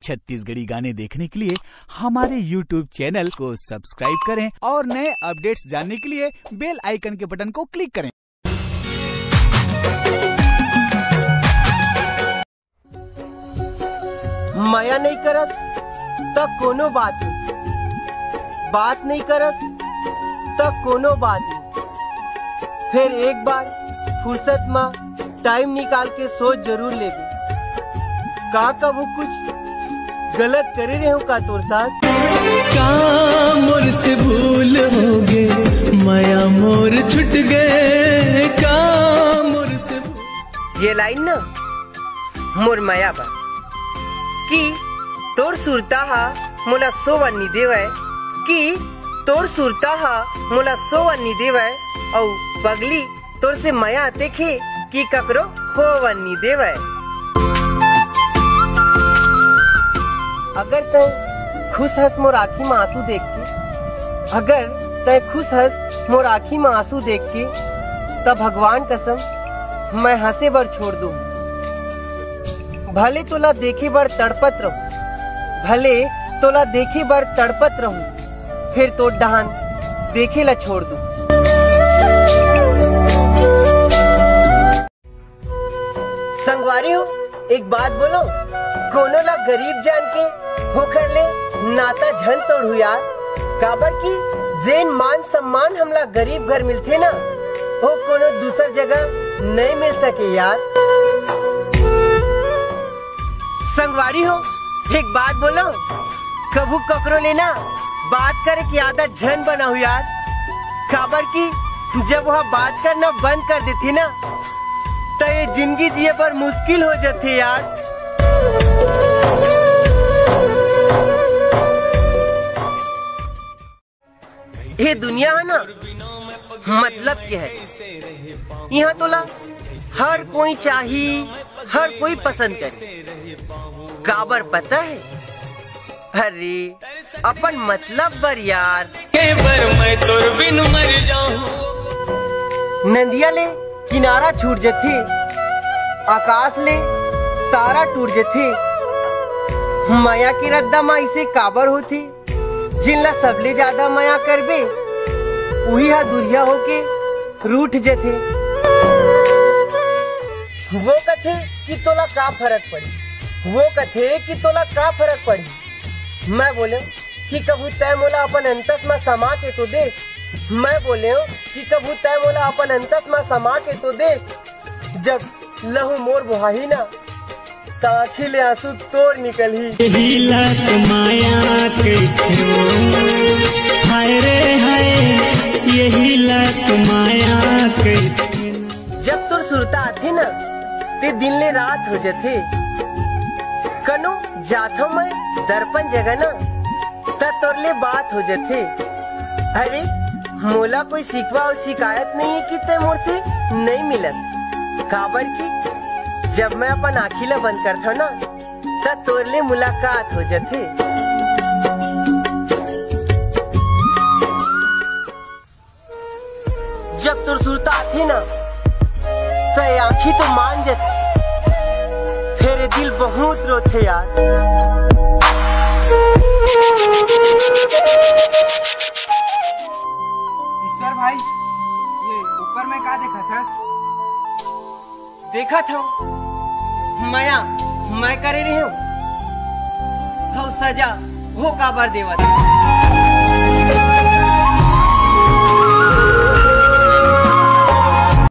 छत्तीसगढ़ी गाने देखने के लिए हमारे YouTube चैनल को सब्सक्राइब करें और नए अपडेट्स जानने के लिए बेल आइकन के बटन को क्लिक करें। माया नहीं करस तो कोनो बात नहीं, बात नहीं करस तो कोनो बात नहीं। फिर एक बार फुर्सत में टाइम निकाल के सोच जरूर लेबे। का कबू कुछ गलत करे रहे हो का तोर साथ? का मोर से भूल हो गए, माया मोर छूट गए, का मोर से ये लाइन ना मोर माया बा कि तोर सुरता हा मोला सोवनी देवै, कि तोर सुरता हा मोला सोवनी देवै औ पगली तोर से माया देखे कि ककरो होवनी देवै। अगर तय खुश हंस मोर आँखी में आंसू देख के, अगर तय खुश हंस मोर आँखी में आंसू देख के, तब भगवान कसम मैं हंसे बर छोड़ दूं। भले तोला देखे बर तड़पत रहूं, भले तोला देखे बर तड़पत रहूं, फिर तो डहान देखे ला छोड़ दूं। संगवारी हो एक बात बोलो, कोनो ला गरीब जान के होकर ले नाता झन तोड़ हुआ यार। काबर की जेन मान सम्मान हमला गरीब घर मिलते ना, वो कोनो दूसर जगह नहीं मिल सके यार। संगवारी हो एक बात बोलो, कभू ककरो लेना बात करे की आदत झन बना हुआ यार। काबर की जब वह बात करना बंद कर देती ना, तो ये जिंदगी जिए पर मुश्किल हो जाती यार। ये दुनिया है ना मतलब क्या है, यहाँ तोला हर कोई चाहिए, हर कोई पसंद करे। काबर पता है? अरे अपन मतलब बर यार। मैं तोर बिन मर जाऊं। नदिया ले किनारा छूट जथे, आकाश ले तारा टूट जथे, माया की रद्दा माँ इसे काबर होती। जिनला सबले ज्यादा माया करबे वही हा दुरिया होके रूठ जथे। वो कथे कि तोला का फर्क पड़ी, वो कथे कि तोला का फर्क पड़ी। मैं बोले कि कभू तय मोला अपन अंतस में समा के तो देख, मैं बोले कि कभू तय मोला अपन अंतस में समा के तो देख। जब लहू मोर बुहाही ना, ताखी ले आंसू तोड़ निकली। यही लात माया के हाय रे हाय, यही लात माया के। जब तुर सुरता आथे ना, ते दिन ले रात हो जाथे। कनो जाथो मैं दर्पण जगह ना, ता तोर ले बात हो जाथे। अरे मोला कोई शिकवा और शिकायत नहीं है कि ते मोर से नहीं मिलस। काबर की जब मैं अपन आँखी ला बंद करता ना, तब तोर ले मुलाकात हो जाथे। जब तोर सुरता आथे ना, तो आँखी तो मान जाथे, फिर दिल बहुत रोथे यार। ईश्वर भाई, ये ऊपर में क्या देखा था? देखा था माया मैं करे रही हूँ, सजा वो काबर देवा था।